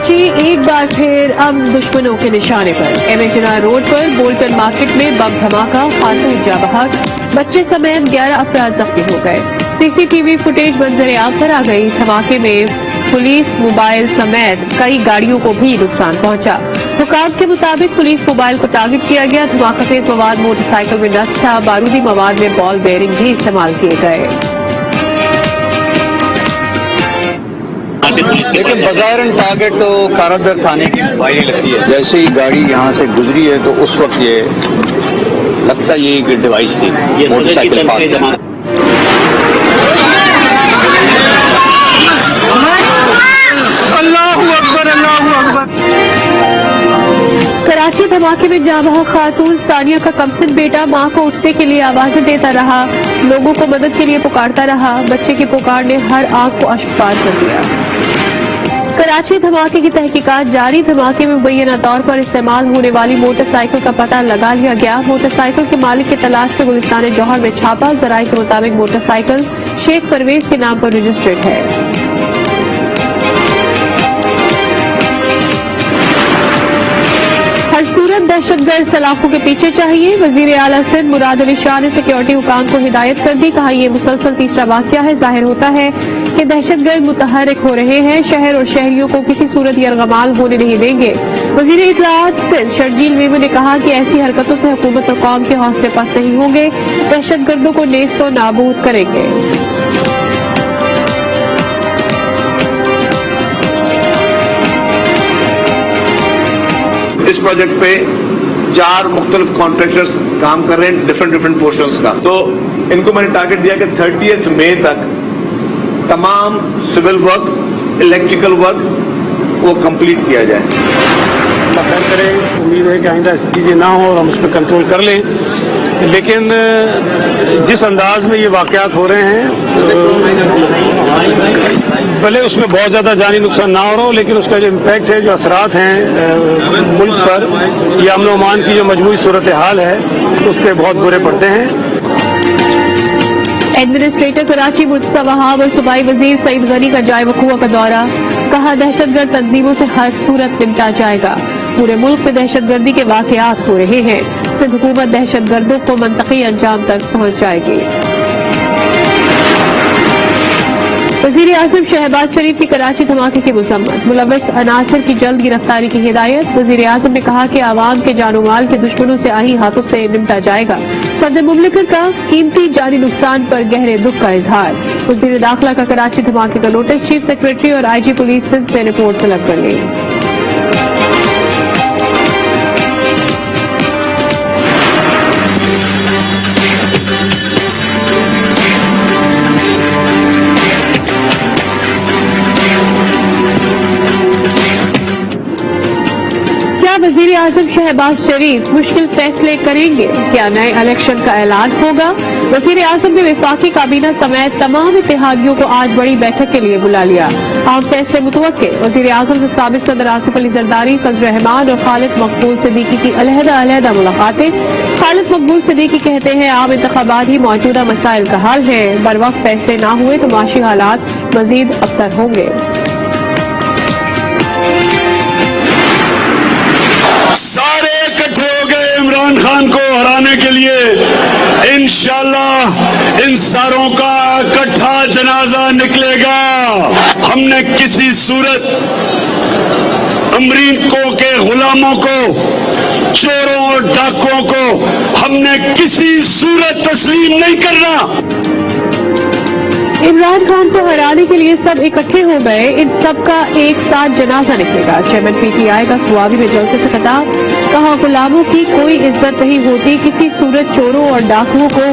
कराची एक बार फिर अब दुश्मनों के निशाने पर। एमएचएनआर रोड पर बोल्टन मार्केट में बम धमाका, खातून जा बहक, बच्चे समेत 11 अफराद जख्मी हो गए। सीसीटीवी फुटेज मंजर आम पर आ गई। धमाके में पुलिस मोबाइल समेत कई गाड़ियों को भी नुकसान पहुंचा। हुकाम के मुताबिक पुलिस मोबाइल को टारगेट किया गया। धमाकातेज मवाद मोटरसाइकिल में नष्ट था। बारूदी मवाद में बॉल बेयरिंग भी इस्तेमाल किए गए। लेकिन बज़ाहिरन टारगेट तो कारादर थाने की फाइल लगती है। जैसे ही गाड़ी यहाँ से गुजरी है तो उस वक्त ये लगता है ये एक डिवाइस थी, ये मोटरसाइकिल पार्क। कराची धमाके में जाँ बहक खातून सानिया का कमसिन बेटा मां को उठने के लिए आवाजें देता रहा, लोगों को मदद के लिए पुकारता रहा। बच्चे की पुकार ने हर आंख को अश्कबार कर दिया। कराची धमाके की तहकीकात जारी। धमाके में मुबैना तौर पर इस्तेमाल होने वाली मोटरसाइकिल का पता लगा लिया गया। मोटरसाइकिल के मालिक की तलाश में गुलिस्तान जौहर में छापा। जराये के मुताबिक मोटरसाइकिल शेख परवेज के नाम पर रजिस्टर्ड है। हर सूरत दहशतगर्द सलाखों के पीछे चाहिए। वजीर आला सिंध मुराद अली शाह ने सिक्योरिटी हुकाम को हिदायत कर दी। कहा यह मुसलसल तीसरा वाकया है। जाहिर होता है कि दहशतगर्द मुतहर्रिक हो रहे हैं। शहर और शहरियों को किसी सूरत यरगमाल होने नहीं देंगे। वजीर इत्तलाआत सिंध शर्जील मेमन ने कहा कि ऐसी हरकतों से हुकूमत और कौम के हौसले पस्त नहीं होंगे। दहशतगर्दों को नेस्तो नाबूद करेंगे। इस प्रोजेक्ट पे 4 मुख्तलिफ कॉन्ट्रैक्टर्स काम कर रहे हैं डिफरेंट पोर्शंस का। तो इनको मैंने टारगेट दिया कि 30 मई तक तमाम सिविल वर्क, इलेक्ट्रिकल वर्क वो कंप्लीट किया जाए। खैर करें, उम्मीद है कि आइंदा ऐसी चीज़ें ना हो और हम उस पर कंट्रोल कर लें। लेकिन जिस अंदाज में ये वाक़यात हो रहे हैं, भले उसमें बहुत ज़्यादा जानी नुकसान ना हो रहा हो, लेकिन उसका जो इम्पैक्ट है, जो असरात हैं मुल्क पर, या अमन व अमान की जो मजमूई सूरत हाल है, उस पर बहुत बुरे पड़ते हैं। एडमिनिस्ट्रेटर कराची मुर्तज़ा वहाब और सूबाई वजीर सईद गनी का जाए वक़ूआ का दौरा। कहा दहशतगर्द तंजीमों से हर सूरत निपटा जाएगा। पूरे मुल्क में दहशतगर्दी के वाक़यात हो रहे हैं। सिंध हुकूमत दहशतगर्दों को मंतकी अंजाम तक पहुंचाएगी। वज़ीर आज़म शहबाज शरीफ की कराची धमाके की मज़म्मत। मुलव्वस अनासिर की जल्द गिरफ्तारी की हिदायत। वज़ीर आज़म ने कहा कि आवाम के जानो माल के दुश्मनों से आई हाथों से निपटा जाएगा। सदर मुमलिकत का कीमती जानी नुकसान पर गहरे दुख का इजहार। वज़ीर दाखिला का कराची धमाके का नोटिस। चीफ सेक्रेटरी और IG पुलिस सिंध से रिपोर्ट तलब कर ली। वज़ीर आज़म शहबाज शरीफ मुश्किल फैसले करेंगे। क्या नए इलेक्शन का ऐलान होगा? वज़ीर आज़म ने वफाकी काबीना समेत तमाम इत्तेहादियों को आज बड़ी बैठक के लिए बुला लिया। आम फैसले मुतवक्के। वज़ीर आज़म से साबिक़ सदर आसिफ अली जरदारी, फजल रहमान और खालिद मकबूल सिद्दीकी की अलहदा मुलाकातें। खालिद मकबूल सिद्दीकी कहते हैं आम इंतखाबात ही मौजूदा मसाइल का हल है। बर वक्त फैसले न हुए तो माशी हालात मजीद अबतर होंगे। सारे इकट्ठे हो गए इमरान खान को हराने के लिए। इंशाअल्लाह इन सारों का इकट्ठा जनाजा निकलेगा। हमने किसी सूरत अमरीकों के गुलामों को, चोरों और डाकुओं को हमने किसी सूरत तस्लीम नहीं करना। इमरान खान को हराने के लिए सब इकट्ठे हो गए। इन सब का एक साथ जनाजा निकलेगा। चेयरमैन PTI का सुआवी में जलसे से खिताब। कहा गुलामों की कोई इज्जत नहीं होती, किसी सूरत चोरों और डाकुओं को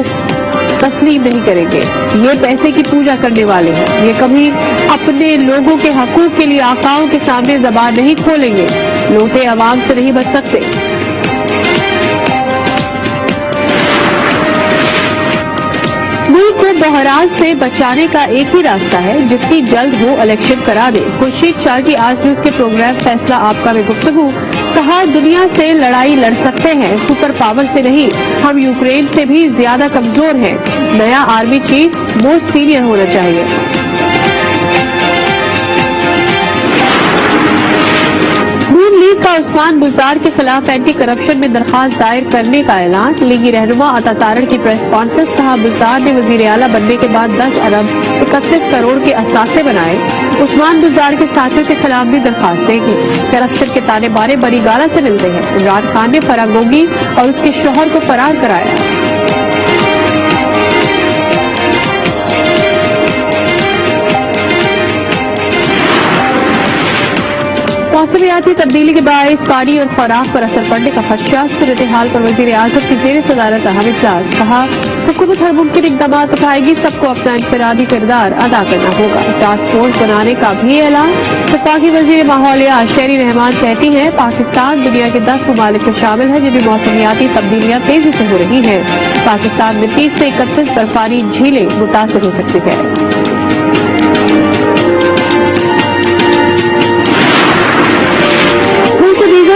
तस्लीम नहीं करेंगे। ये पैसे की पूजा करने वाले हैं। ये कभी अपने लोगों के हकूक के लिए आकाओं के सामने ज़बान नहीं खोलेंगे। लोटे अवाम से नहीं बच सकते। मुल्क को बहरान से बचाने का एक ही रास्ता है, जितनी जल्द हो इलेक्शन करा दे। खुर्शीद शाह की आज न्यूज के प्रोग्राम फैसला आपका में गुफ्तगू। कहा दुनिया से लड़ाई लड़ सकते हैं, सुपर पावर से नहीं। हम यूक्रेन से भी ज्यादा कमजोर हैं। नया आर्मी चीफ मोस्ट सीनियर होना चाहिए। لیگ کا عثمان بزدار کے خلاف اینٹی کرپشن میں درخواست دائر کرنے کا اعلان، لیگی رہنما عطا تارڑ کی پریس کانفرنس، کہا بزدار نے وزیر اعلیٰ بننے کے بعد 10 ارب 31 کروڑ کے اثاثے بنائے، عثمان بزدار کے ساتھیوں کے خلاف بھی درخواستیں کی، کرپشن کے تانے بارے بڑی گالہ سے ملتے ہیں، عمران خان نے فرح گوگی اور اس کے شوہر کو فرار کرایا۔ موسمیاتی تبدیلی کے باعث پانی اور خوراک پر اثر پڑنے کا خدشہ، صورتحال پر وزیر اعظم کی زیر صدارت اہم اجلاس، کہا حکومت ہر ممکن اقدامات اٹھائے گی، سب کو اپنا انفرادی کردار ادا کرنا ہوگا، ٹاسک فورس بنانے کا بھی اعلان۔ وفاقی وزیر ماحولیات شہری رحمان کہتی ہیں پاکستان دنیا کے 10 ممالک میں شامل ہے جن میں موسمیاتی تبدیلیاں تیزی سے ہو رہی ہیں، پاکستان میں 30 سے 31 برفانی جھیلیں متاثر ہو سکتی ہیں۔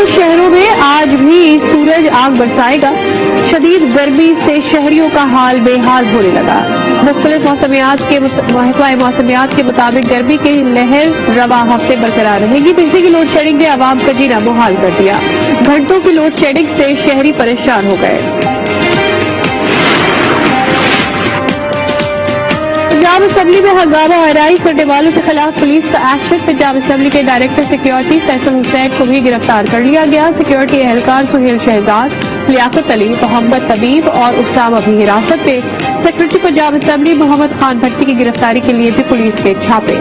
شہروں میں آج بھی سورج آگ برسائے گا، شدید گرمی سے شہریوں کا حال بے حال ہونے لگا، مختلف محکمہ موسمیات کے مطابق گرمی کی لہر رواں ہفتے برقرار رہے گی، بجلی کی لوڈ شیڈنگ نے عوام کا جینا محال کر دیا، گھنٹوں کی لوڈ شیڈنگ سے شہری پریشان ہو گئے۔ پنجاب اسمبلی میں ہنگامہ آرائی کرنے والوں کے خلاف پولیس کا ایکشن، پنجاب اسمبلی کے ڈائریکٹر سیکیورٹی فیصل حسین کو بھی گرفتار کر لیا گیا، سیکیورٹی اہلکار سہیل شہزاد، لیاقت علی، محمد طبیب اور اسامہ بھی حراست میں، سیکریٹری پنجاب اسمبلی محمد خان بھٹی کی گرفتاری کے لیے بھی پولیس کے چھاپے۔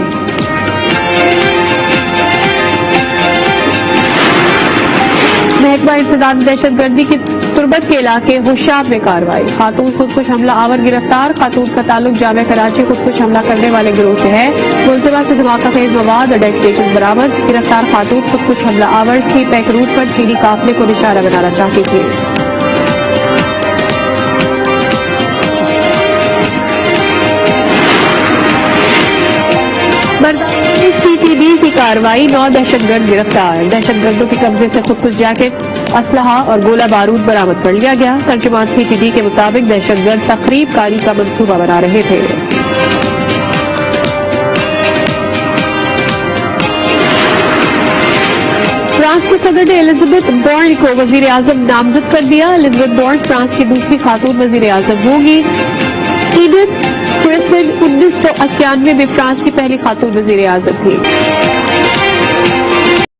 محکمہ انسداد دہشت گردی کی تربت کے علاقے ہوشاب میں کارروائی، خاتون خودکش حملہ آور گرفتار، خاتون کا تعلق جامعہ کراچی خودکش حملہ کرنے والے گروہ سے ہے، ملزمہ سے دھماکہ خیز مواد اور ڈیٹونیٹرز برآمد، گرفتار خاتون خودکش حملہ آور سی پیک روٹ پر چینی قافلے کو نشانہ بنانا چاہتی تھی۔ سی ٹی ڈی کی کارروائی، 9 دہشت گرد گرفتار، دہشت گردوں کے قبضے سے خودکش جیکٹ، اسلحہ اور گولہ بارود برآمد کر لیا گیا، ترجمان سی ٹی ڈی کے مطابق دہشت گرد تخریب کاری کا منصوبہ بنا رہے تھے۔ فرانس کے صدر نے الزبتھ بورن کو وزیر اعظم نامزد کر دیا، الزبتھ بورن فرانس کی دوسری خاتون وزیر اعظم ہوگی، ایڈتھ کرسن 1991 میں فرانس کی پہلی خاتون وزیر اعظم تھی۔